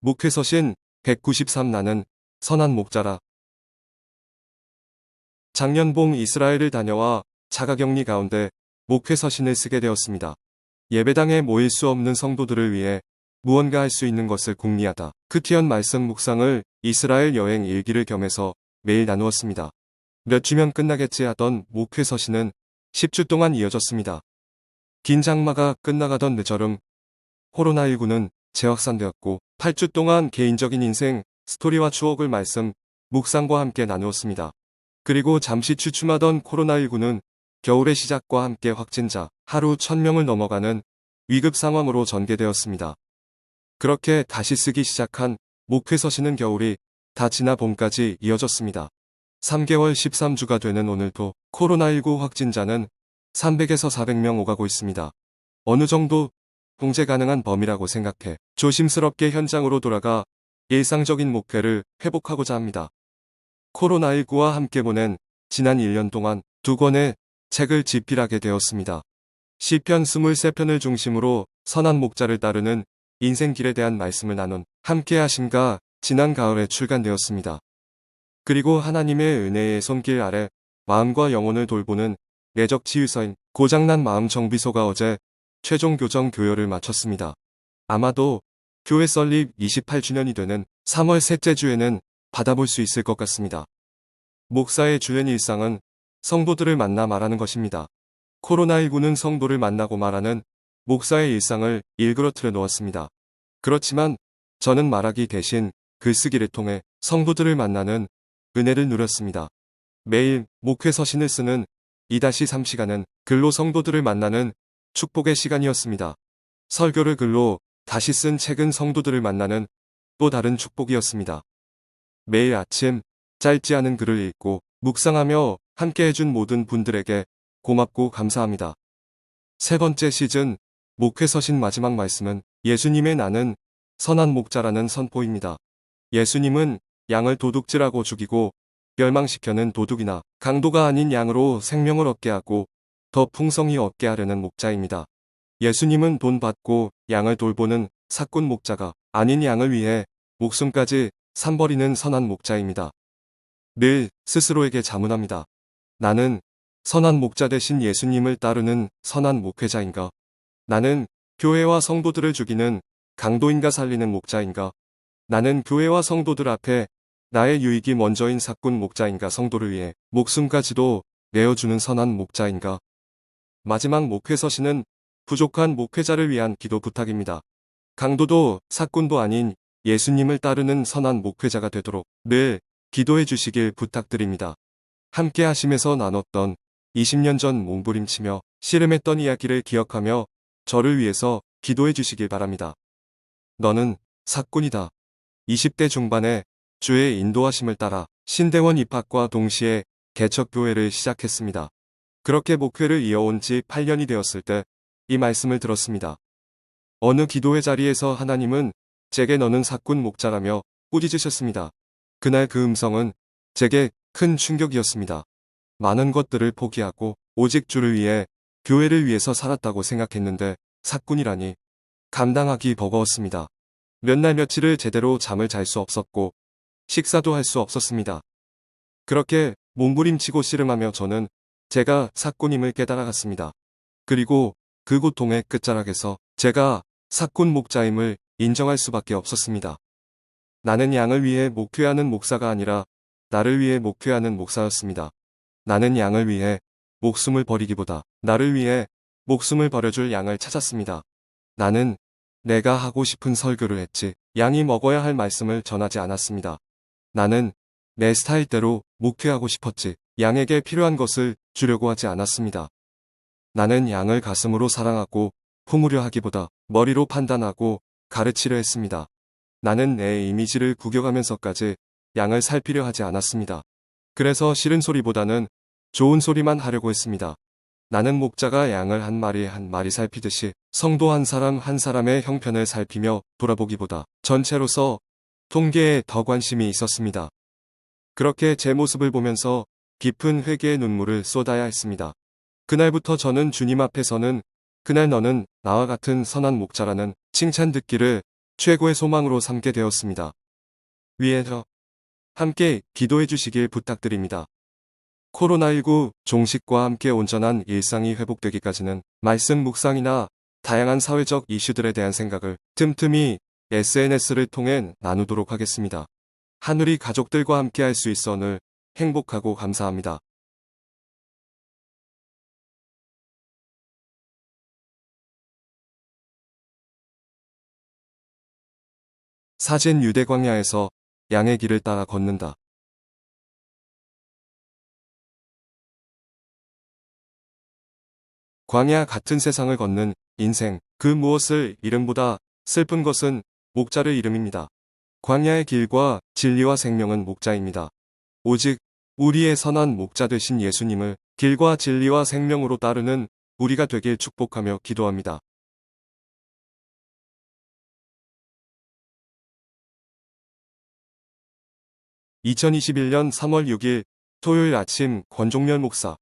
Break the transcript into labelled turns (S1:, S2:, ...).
S1: 목회서신 193 나는 선한 목자라. 작년 봄 이스라엘을 다녀와 자가격리 가운데 목회서신을 쓰게 되었습니다. 예배당에 모일 수 없는 성도들을 위해 무언가 할 수 있는 것을 궁리하다. 크티언 말씀 묵상을 이스라엘 여행 일기를 겸해서 매일 나누었습니다. 몇 주면 끝나겠지 하던 목회서신은 10주 동안 이어졌습니다. 긴 장마가 끝나가던 늦여름, 코로나19는 재확산되었고 8주 동안 개인적인 인생, 스토리와 추억을 말씀, 묵상과 함께 나누었습니다. 그리고 잠시 주춤하던 코로나19는 겨울의 시작과 함께 확진자 하루 1000명을 넘어가는 위급 상황으로 전개되었습니다. 그렇게 다시 쓰기 시작한 목회서신은 겨울이 다 지나 봄까지 이어졌습니다. 3개월 13주가 되는 오늘도 코로나19 확진자는 300에서 400명 오가고 있습니다. 어느 정도 통제 가능한 범위라고 생각해 조심스럽게 현장으로 돌아가 일상적인 목회를 회복하고자 합니다. 코로나19와 함께 보낸 지난 1년 동안 2권의 책을 집필하게 되었습니다. 시편 23편을 중심으로 선한 목자를 따르는 인생길에 대한 말씀을 나눈 함께하심가 지난 가을에 출간되었습니다. 그리고 하나님의 은혜의 손길 아래 마음과 영혼을 돌보는 내적 치유서인 고장난 마음 정비소가 어제 최종 교정 교열을 마쳤습니다. 아마도 교회 설립 28주년이 되는 3월 셋째 주에는 받아볼 수 있을 것 같습니다. 목사의 주된 일상은 성도들을 만나 말하는 것입니다. 코로나19는 성도를 만나고 말하는 목사의 일상을 일그러뜨려 놓았습니다. 그렇지만 저는 말하기 대신 글쓰기를 통해 성도들을 만나는 은혜를 누렸습니다. 매일 목회서신을 쓰는 2-3시간은 글로 성도들을 만나는 축복의 시간이었습니다. 설교를 글로 다시 쓴 책은 성도들을 만나는 또 다른 축복이었습니다. 매일 아침 짧지 않은 글을 읽고 묵상하며 함께 해준 모든 분들에게 고맙고 감사합니다. 세 번째 시즌 목회서신 마지막 말씀은 예수님의 나는 선한 목자라는 선포입니다. 예수님은 양을 도둑질하고 죽이고 멸망시켜는 도둑이나 강도가 아닌 양으로 생명을 얻게 하고 더 풍성히 얻게 하려는 목자입니다. 예수님은 돈 받고 양을 돌보는 사꾼 목자가 아닌 양을 위해 목숨까지 산버리는 선한 목자입니다. 늘 스스로에게 자문합니다. 나는 선한 목자 대신 예수님을 따르는 선한 목회자인가? 나는 교회와 성도들을 죽이는 강도인가 살리는 목자인가? 나는 교회와 성도들 앞에 나의 유익이 먼저인 사꾼 목자인가 성도를 위해 목숨까지도 내어주는 선한 목자인가? 마지막 목회서신은 부족한 목회자를 위한 기도 부탁입니다. 강도도 사꾼도 아닌 예수님을 따르는 선한 목회자가 되도록 늘 기도해 주시길 부탁드립니다. 함께 하심에서 나눴던 20년 전 몸부림치며 씨름했던 이야기를 기억하며 저를 위해서 기도해 주시길 바랍니다. 너는 사꾼이다. 20대 중반에 주의 인도하심을 따라 신대원 입학과 동시에 개척교회를 시작했습니다. 그렇게 목회를 이어온 지 8년이 되었을 때 이 말씀을 들었습니다. 어느 기도회 자리에서 하나님은 제게 너는 사꾼 목자라며 꾸짖으셨습니다. 그날 그 음성은 제게 큰 충격이었습니다. 많은 것들을 포기하고 오직 주를 위해 교회를 위해서 살았다고 생각했는데 사꾼이라니 감당하기 버거웠습니다. 몇 날 며칠을 제대로 잠을 잘 수 없었고 식사도 할 수 없었습니다. 그렇게 몸부림치고 씨름하며 저는 제가 사꾼임을 깨달아갔습니다. 그리고 그 고통의 끝자락에서 제가 사꾼 목자임을 인정할 수밖에 없었습니다. 나는 양을 위해 목회하는 목사가 아니라 나를 위해 목회하는 목사였습니다. 나는 양을 위해 목숨을 버리기보다 나를 위해 목숨을 버려줄 양을 찾았습니다. 나는 내가 하고 싶은 설교를 했지 양이 먹어야 할 말씀을 전하지 않았습니다. 나는 내 스타일대로 목회하고 싶었지 양에게 필요한 것을 주려고 하지 않았습니다. 나는 양을 가슴으로 사랑하고 품으려 하기보다 머리로 판단하고 가르치려 했습니다. 나는 내 이미지를 구겨가면서까지 양을 살피려 하지 않았습니다. 그래서 싫은 소리보다는 좋은 소리만 하려고 했습니다. 나는 목자가 양을 한 마리 한 마리 살피듯이 성도 한 사람 한 사람의 형편을 살피며 돌아보기보다 전체로서 통계에 더 관심이 있었습니다. 그렇게 제 모습을 보면서 깊은 회개의 눈물을 쏟아야 했습니다. 그날부터 저는 주님 앞에서는 그날 너는 나와 같은 선한 목자라는 칭찬 듣기를 최고의 소망으로 삼게 되었습니다. 위에서 함께 기도해 주시길 부탁드립니다. 코로나19 종식과 함께 온전한 일상이 회복되기까지는 말씀 묵상이나 다양한 사회적 이슈들에 대한 생각을 틈틈이 SNS를 통해 나누도록 하겠습니다. 하늘이 가족들과 함께 할 수 있어 늘 행복하고 감사합니다. 사진 유대 광야에서 양의 길을 따라 걷는다. 광야 같은 세상을 걷는 인생, 그 무엇을 이름보다 슬픈 것은 목자를 이름입니다. 광야의 길과 진리와 생명은 목자입니다. 오직 우리의 선한 목자 되신 예수님을 길과 진리와 생명으로 따르는 우리가 되길 축복하며 기도합니다. 2021년 3월 6일 토요일 아침 권종렬 목사